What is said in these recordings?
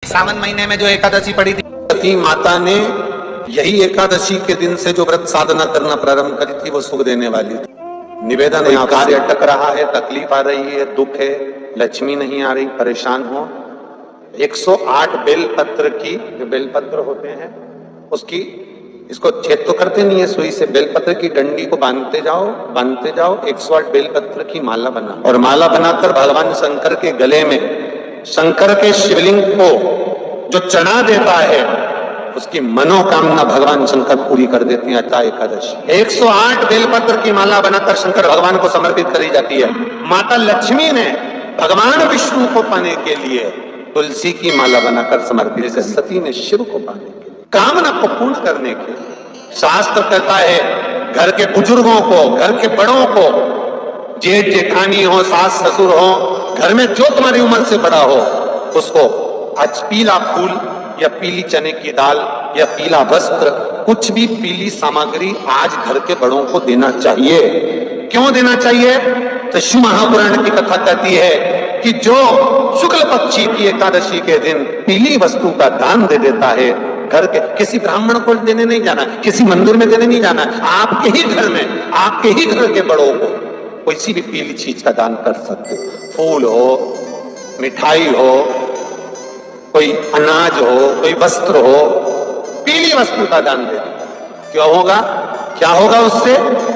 सावन महीने में जो एकादशी पड़ी थी, सती माता ने यही एकादशी के दिन से जो व्रत साधना करना प्रारंभ करी थी वो सुख देने वाली थी। निवेदन है, कार्य अटक रहा है, तकलीफ आ रही है, दुख है, लक्ष्मी नहीं आ रही, परेशान हो, 108 बेलपत्र की, जो बेलपत्र होते हैं उसकी, इसको छेद तो करते नहीं है सुई से, बेलपत्र की डंडी को बांधते जाओ 108 बेलपत्र की माला बना, और माला बनाकर भगवान शंकर के गले में, शंकर के शिवलिंग को जो चढ़ा देता है उसकी मनोकामना भगवान शंकर पूरी कर देते हैं। अटा एकादशी 108 बेलपत्र की माला बनाकर शंकर भगवान को समर्पित करी जाती है। माता लक्ष्मी ने भगवान विष्णु को पाने के लिए तुलसी की माला बनाकर समर्पित, जैसे सती ने शिव को पाने के लिए, कामना को पूर्ण करने के लिए। शास्त्र कहता है घर के बुजुर्गों को, घर के बड़ों को, जेठ जेठानी हो, सास ससुर हो, घर में जो तुम्हारी उम्र से बड़ा हो, उसको आज पीला फूल या पीली चने की दाल या पीला वस्त्र, कुछ भी पीली सामग्री आज घर के बड़ों को देना चाहिए। क्यों देना चाहिए? तो शिव महापुराण की कथा कहती है कि जो शुक्ल पक्षी की एकादशी के दिन पीली वस्तु का दान दे देता है, घर के किसी ब्राह्मण को देने नहीं जाना, किसी मंदिर में देने नहीं जाना, आपके ही घर में, आपके ही घर के बड़ों को किसी भी पीली चीज का दान कर सकते। फूल हो, मिठाई हो, कोई अनाज हो, कोई वस्त्र हो, पीली वस्तु का दान दे दो। क्यों होगा? क्या होगा उससे?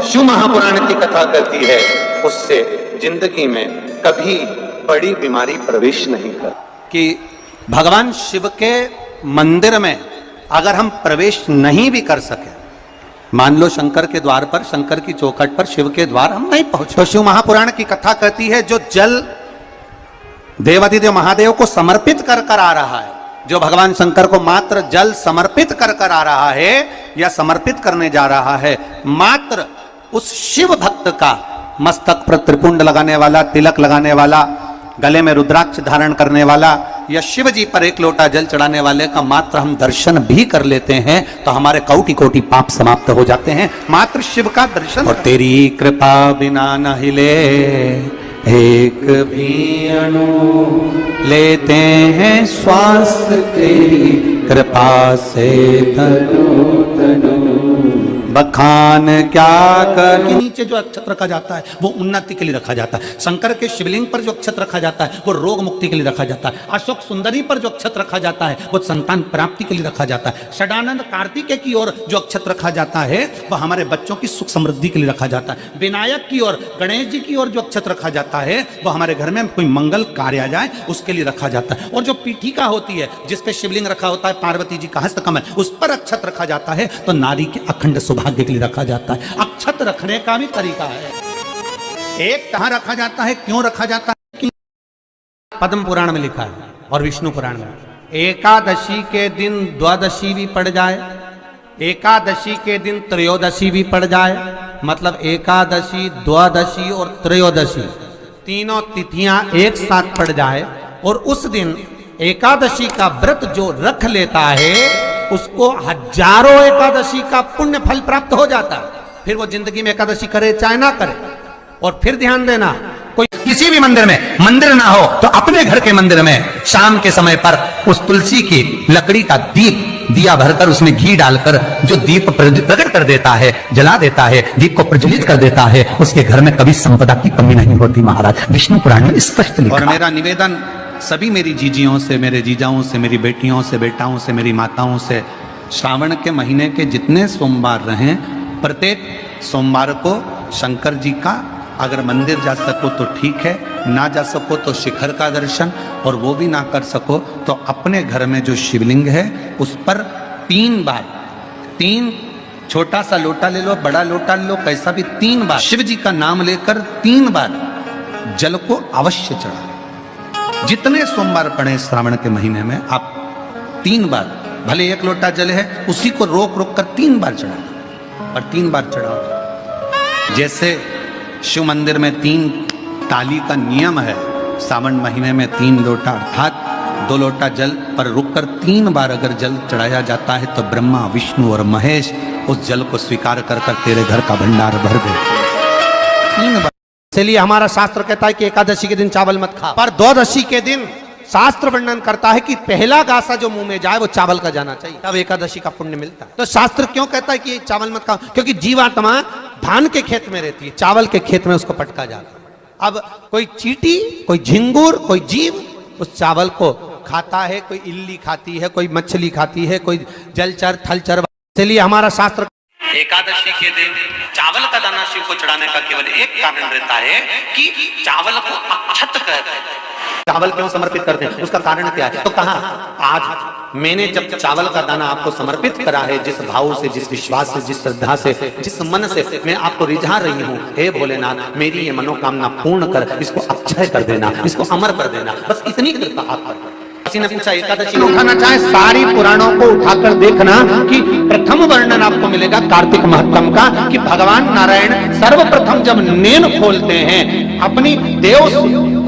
शिव महापुराण की कथा कहती है उससे जिंदगी में कभी बड़ी बीमारी प्रवेश नहीं कर। कि भगवान शिव के मंदिर में अगर हम प्रवेश नहीं भी कर सके, मान लो शंकर के द्वार पर, शंकर की चौखट पर, शिव के द्वार हम नहीं पहुंचे, तो शिव महापुराण की कथा कहती है जो जल देवाधिदेव महादेव को समर्पित कर कर आ रहा है, जो भगवान शंकर को मात्र जल समर्पित कर कर आ रहा है या समर्पित करने जा रहा है, मात्र उस शिव भक्त का मस्तक पर त्रिपुंड लगाने वाला, तिलक लगाने वाला, गले में रुद्राक्ष धारण करने वाला या शिव जी पर एक लोटा जल चढ़ाने वाले का मात्र हम दर्शन भी कर लेते हैं तो हमारे कोटि कोटि पाप समाप्त हो जाते हैं, मात्र शिव का दर्शन। और तेरी कृपा बिना न हिले एक भी अणु, लेते हैं श्वास तेरी कृपा से तनु तनु, बखान क्या कर। नीचे जो अक्षत रखा जाता है वो उन्नति के लिए रखा जाता है, शंकर के शिवलिंग पर जो अक्षत रखा जाता है वो रोग मुक्ति के लिए रखा जाता है, अशोक सुंदरी पर जो अक्षत रखा जाता है वो संतान प्राप्ति के लिए रखा जाता है, षडानंद कार्तिकेय की ओर जो अक्षत रखा जाता है वह हमारे बच्चों की सुख समृद्धि के लिए रखा जाता है, विनायक की ओर, गणेश जी की ओर जो अक्षत रखा जाता है वह हमारे घर में कोई मंगल कार्य आ जाए उसके लिए रखा जाता है। और जो पीठिका होती है जिसपे शिवलिंग रखा होता है, पार्वती जी का हस्तकमल, उस पर अक्षत रखा जाता है तो नारी के अखंड सौभाग्य के लिए रखा जाता है। अक्षत रखने का भी तरीका है। एक कहां रखा जाता है, क्यों रखा जाता है कि पद्म पुराण में लिखा है और विष्णु पुराण में, एकादशी के दिन द्वादशी भी पड़ जाए, एकादशी के दिन त्रयोदशी भी पड़ जाए, मतलब एकादशी, द्वादशी और त्रयोदशी तीनों तिथियां एक साथ पड़ जाए और उस दिन एकादशी का व्रत जो रख लेता है उसको हजारों एकादशी का पुण्य फल प्राप्त हो जाता है। फिर वो जिंदगी में एकादशी करे चाहे ना करे। और फिर ध्यान देना, कोई किसी भी मंदिर में मंदिर ना हो तो अपने घर के मंदिर में शाम के समय पर उस तुलसी की लकड़ी का दीप, दिया भरकर उसमें घी डालकर जो दीप प्रकट कर देता है, जला देता है, दीप को प्रज्वलित कर देता है, उसके घर में कभी संपदा की कमी नहीं होती। महाराज विष्णु पुराण में स्पष्ट लिखा। और मेरा निवेदन सभी मेरी जीजियों से, मेरे जीजाओं से, मेरी बेटियों से, बेटाओं से, मेरी माताओं से, श्रावण के महीने के जितने सोमवार रहें, प्रत्येक सोमवार को शंकर जी का अगर मंदिर जा सको तो ठीक है, ना जा सको तो शिखर का दर्शन, और वो भी ना कर सको तो अपने घर में जो शिवलिंग है उस पर 3 बार, 3 छोटा सा लोटा ले लो, बड़ा लोटा ले लो, कैसा भी, 3 बार शिव जी का नाम लेकर 3 बार जल को अवश्य चढ़ाओ। जितने सोमवार पड़े श्रावण के महीने में आप 3 बार, भले 1 लोटा जल है उसी को रोक रोक कर 3 बार चढ़ाओ, और 3 बार चढ़ाओ। जैसे शिव मंदिर में 3 ताली का नियम है, सावन महीने में 3 लोटा अर्थात 2 लोटा जल पर रुककर 3 बार अगर जल चढ़ाया जाता है तो ब्रह्मा, विष्णु और महेश उस जल को स्वीकार कर कर तेरे घर का भंडार भर देते हैं। 3 बार। इसलिए हमारा शास्त्र कहता है कि एकादशी के दिन चावल मत खा, पर द्वादशी के दिन शास्त्र वर्णन करता है कि पहला गासा जो मुंह में जाए वो चावल का जाना चाहिए, तब एकादशी का पुण्य मिलता है। तो शास्त्र क्यों कहता है कि ये चावल मत खाओ? क्योंकि जीवात्मा धान के खेत में रहती है, चावल के खेत में उसको पटका जाता है। अब कोई चींटी, कोई झिंगुर, कोई जीव उस चावल को खाता है, कोई इल्ली खाती है, कोई मछली खाती है, कोई जलचर थलचर। इसलिए हमारा शास्त्र एकादशी के दिन चावल का दाना शिव को चढ़ाने का केवल एक कारण रहता है कि चावल को अक्षत कहते हैं। चावल क्यों समर्पित करते हैं, उसका कारण क्या है? तो कहा आज मैंने जब चावल का दाना आपको समर्पित करा है, जिस भाव से, जिस विश्वास से, जिस श्रद्धा से, जिस मन से मैं आपको रिझा रही हूँ, हे भोलेनाथ मेरी ये मनोकामना पूर्ण कर, इसको अक्षय कर देना, इसको अमर कर देना, बस इतनी कृपा आप कर। किसी ने पूछा एकादशी उठाना चाहे, सारी पुराणों को उठाकर देखना कि प्रथम वर्णन आपको मिलेगा कार्तिक महत्तम का कि भगवान नारायण सर्वप्रथम जब नेन खोलते हैं अपनी देव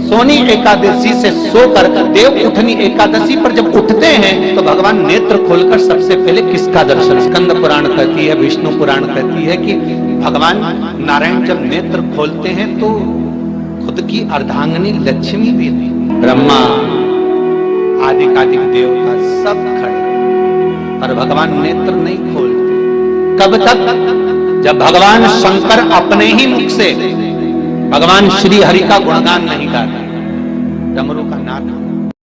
सोनी एकादशी से सोकर देव उठनी एकादशी पर जब उठते हैं तो भगवान नेत्र खोलकर सबसे पहले किसका दर्शन? स्कंद पुराण कहती है, विष्णु पुराण कहती है कि भगवान नारायण जब नेत्र खोलते हैं तो खुद की अर्धांगिनी लक्ष्मी भी, ब्रह्मा आदिकादिक देवता सब खड़े, पर भगवान नेत्र नहीं खोलते। कब तक? जब भगवान शंकर अपने ही मुख से भगवान श्री हरि का गुणगान नहीं गाते, डमरू का नाद।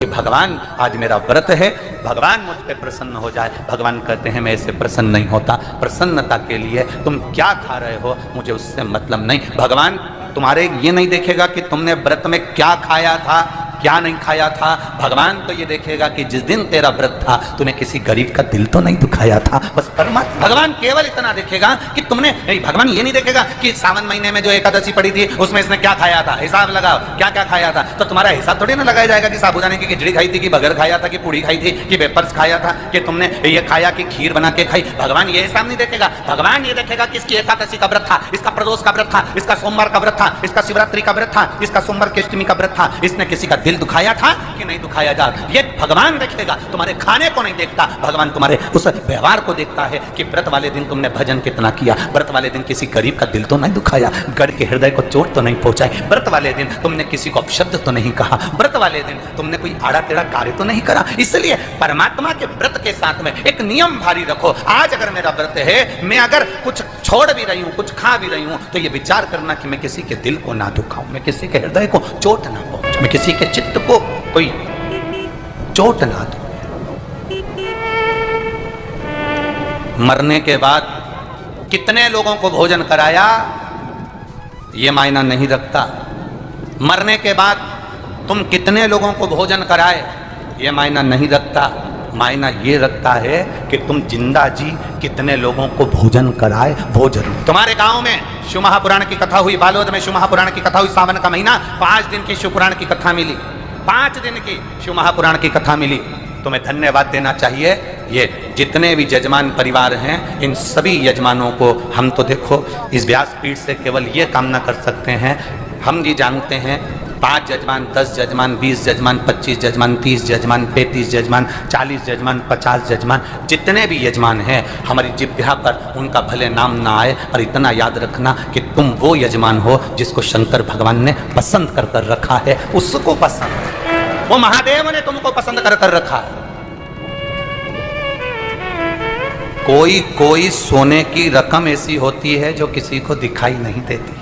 भगवान आज मेरा व्रत है, भगवान मुझ पे प्रसन्न हो जाए। भगवान कहते हैं मैं इससे प्रसन्न नहीं होता, प्रसन्नता के लिए तुम क्या खा रहे हो मुझे उससे मतलब नहीं। भगवान तुम्हारे ये नहीं देखेगा कि तुमने व्रत में क्या खाया था, क्या नहीं खाया था। भगवान तो ये देखेगा कि जिस दिन तेरा व्रत था तूने किसी गरीब का दिल तो नहीं दुखाया था, बस परमात्मा। भगवान केवल इतना देखेगा कि तुमने, भगवान ये नहीं देखेगा कि सावन महीने में जो एकादशी पड़ी थी उसमें इसने क्या खाया था, हिसाब लगाओ क्या क्या खाया था। तो तुम्हारा हिसाब थोड़ी ना लगाया जाएगा कि साबूदाने की खिचड़ी खाई थी, कि बगैर खाया था, कि पूड़ी खाई थी, कि वेपर्स खाया था, कि तुमने ये खाया कि खीर बना के खाई। भगवान ये हिसाब नहीं देखेगा। भगवान ये देखेगा कि इसकी एकादशी का व्रत था, इसका प्रदोष का व्रत था, इसका सोमवार का व्रत था, इसका शिवरात्रि का व्रत था, इसका सोमवार की अष्टमी का व्रत था, इसने किसी का दिल दुखाया था कि नहीं दुखाया जा। ये भगवान देखेगा, तुम्हारे खाने को नहीं देखता। भगवान तुम्हारे उस व्यवहार को देखता है कि व्रत वाले दिन तुमने भजन कितना किया, व्रत वाले दिन किसी गरीब का दिल तो नहीं दुखाया, गरीब के हृदय को चोट तो नहीं पहुंचाई, व्रत वाले दिन तुमने किसी को अपशब्द तो नहीं कहा, व्रत वाले दिन तुमने कोई आड़ा टेढ़ा कार्य तो नहीं करा। इसलिए परमात्मा के व्रत के साथ में एक नियम भारी रखो। आज अगर मेरा व्रत है, मैं अगर कुछ छोड़ भी रही हूँ, कुछ खा भी रही हूँ, तो ये विचार करना कि मैं किसी के दिल को ना दुखाऊं, मैं किसी के हृदय को चोट ना पहुंचाऊं, मैं किसी के चित्त को कोई चोट ना दो। मरने के बाद कितने लोगों को भोजन कराया ये मायना नहीं रखता। मरने के बाद तुम कितने लोगों को भोजन कराए ये मायना नहीं रखता। मायना ये रखता है कि तुम जिंदा जी कितने लोगों को भोजन कराए वो जरूर। तुम्हारे गांव में शिव महापुराण की कथा हुई, बालोद में शिव महापुराण की कथा हुई, सावन का महीना 5 दिन की शिव पुराण की कथा मिली, 5 दिन की शिव महापुराण की कथा मिली। तुम्हें धन्यवाद देना चाहिए। ये जितने भी यजमान परिवार हैं, इन सभी यजमानों को हम तो देखो इस व्यासपीठ से केवल ये कामना कर सकते हैं, हम ये जानते हैं 5 यजमान, 10 यजमान, 20 यजमान, 25 यजमान, 30 यजमान, 35 यजमान, 40 यजमान, 50 यजमान, जितने भी यजमान हैं हमारी जिह्वा पर उनका भले नाम ना आए, और इतना याद रखना कि तुम वो यजमान हो जिसको शंकर भगवान ने पसंद कर कर रखा है। उसको पसंद, वो महादेव ने तुमको पसंद कर कर रखा है। कोई कोई सोने की रकम ऐसी होती है जो किसी को दिखाई नहीं देती,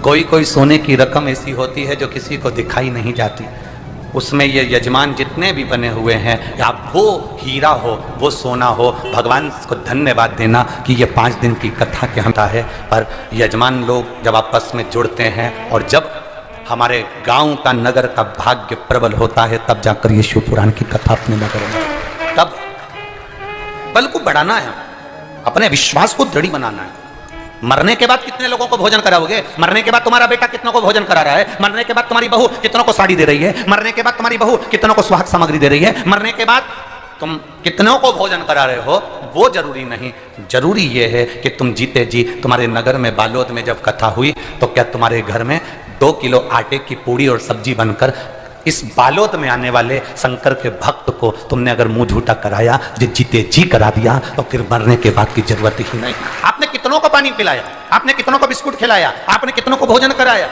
कोई कोई सोने की रकम ऐसी होती है जो किसी को दिखाई नहीं जाती। उसमें ये यजमान जितने भी बने हुए हैं, आप वो हीरा हो, वो सोना हो, भगवान को धन्यवाद देना कि ये 5 दिन की कथा के हमता है। पर यजमान लोग जब आपस में जुड़ते हैं और जब हमारे गांव का, नगर का भाग्य प्रबल होता है, तब जाकर ये शिव पुराण की कथा अपने नगर में, तब बल को बढ़ाना है, अपने विश्वास को दृढ़ बनाना है। मरने के बाद कितने लोगों को भोजन कराओगे? मरने के बाद तुम्हारा बेटा कितनों को भोजन करा रहा है? मरने के बाद तुम्हारी बहू कितनों को साड़ी दे रही है? मरने के बाद तुम्हारी बहू कितनों को सुहाग सामग्री दे रही है? मरने के बाद तुम कितनों को भोजन करा रहे हो वो जरूरी नहीं। जरूरी ये है कि तुम जीते जी, तुम्हारे नगर में बालोद में जब कथा हुई तो क्या तुम्हारे घर में 2 किलो आटे की पूड़ी और सब्जी बनकर इस बालोद में आने वाले शंकर के भक्त को तुमने अगर मुंह झूठा कराया, जो जीते जी करा दिया, तो फिर मरने के बाद की जरूरत ही नहीं। आपने कितनों को पानी पिलाया, आपने कितनों को बिस्कुट खिलाया, आपने कितनों को भोजन कराया,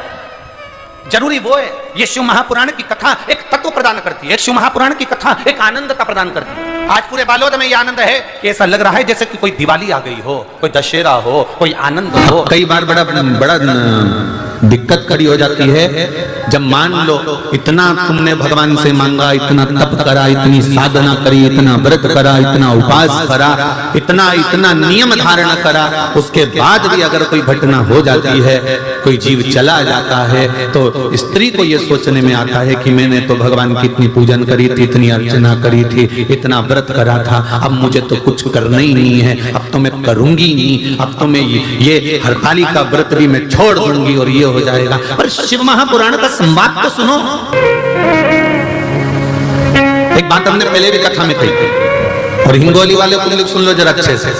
जरूरी वो है। ये शिव महापुराण की कथा एक तत्व प्रदान करती है। एक शिव महापुराण की कथा एक आनंदता प्रदान करती है। आज पूरे बालोद में ये आनंद है कि ऐसा लग रहा है जैसे कि कोई दिवाली आ गई हो, कोई दशहरा हो, कोई आनंद हो। कई बार बड़ा बड़ा दिक्कत खड़ी हो जाती है जब मान लो इतना तुमने भगवान से मांगा, इतना तप करा, इतनी साधना करी, इतना व्रत करा, इतना उपवास करा, इतना इतना नियम धारण करा, उसके बाद भी अगर कोई घटना हो जाती है, कोई जीव चला जाता है, तो स्त्री को यह सोचने में आता है कि मैंने तो भगवान की इतनी पूजन करी थी, इतनी अर्चना करी थी, इतना व्रत करा था, अब मुझे तो कुछ करना ही नहीं है, अब तो मैं करूंगी नहीं, अब तो मैं ये हरतालिका व्रत भी मैं छोड़ दूंगी और ये हो जाएगा। पर शिव महापुराण का संवाद तो सुनो। एक बात हमने पहले भी कथा में कही और हिंगोली वाले तुम लोग सुन लो जरा अच्छे से,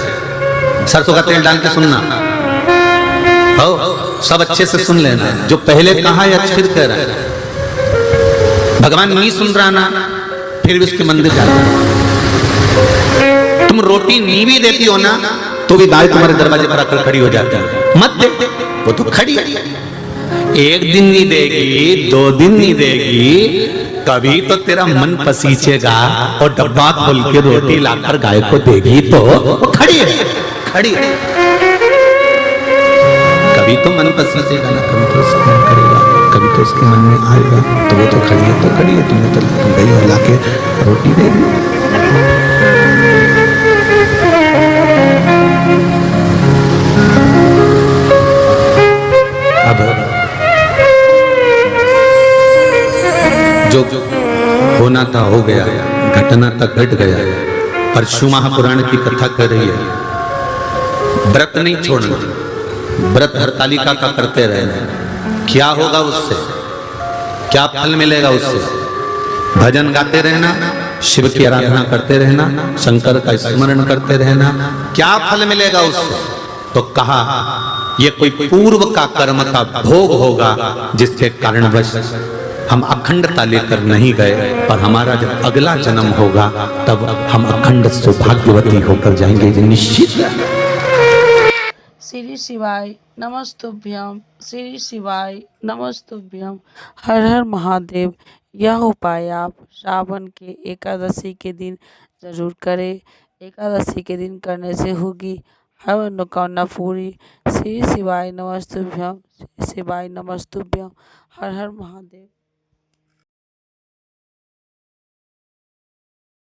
सरसों का तेल डाल के सुनना हो, सब अच्छे से सुन लेना। जो पहले कहा या फिर कह रहा है, भगवान नहीं सुन रहा ना, फिर भी उसके मंदिर जाता है। तुम रोटी नहीं भी देती हो ना, तो भी गाय तुम्हारे दरवाजे पर आकर खड़ी हो जाती है, मत दे, वो तो खड़ी है। एक दिन नहीं देगी, 2 दिन नहीं देगी, कभी तो तेरा मन पसीचेगा और डब्बा खोल के रोटी लाकर गाय को देगी तो वो खड़ी है, खड़ी है। कभी तो मन पसीचेगा ना, कभी तो उसका मन करेगा, कभी तो उसके मन में आएगा, तो वो तो खड़ी है, तो खड़ी है। तुमने तो तुम गई और लाके रोटी दे दी। अब जो होना था हो गया, घटना तक घट गया, पर शिव महापुराण की कथा कर रही है व्रत नहीं छोड़ना, व्रत हरतालिका का करते रहना। क्या होगा उससे, क्या फल मिलेगा उससे? भजन गाते रहना, शिव की आराधना करते रहना, शंकर का स्मरण करते रहना, क्या फल मिलेगा उससे? तो कहा ये कोई पूर्व का कर्म का भोग होगा जिसके कारणवश हम अखंडता लेकर नहीं गए, पर हमारा जब अगला जन्म होगा तब हम अखंड सौभाग्यवती होकर जाएंगे, ये निश्चित है। श्री शिवाय नमस्तुभ्यम, श्री शिवाय नमस्तुभ्यम। हर हर महादेव। यह उपाय आप श्रावण के एकादशी के दिन जरूर करें। एकादशी के दिन करने से होगी हर मनोकामना पूरी। श्री शिवाय नमस्तुभ्यम, श्री शिवाय नमस्तुभ्यम। हर हर महादेव।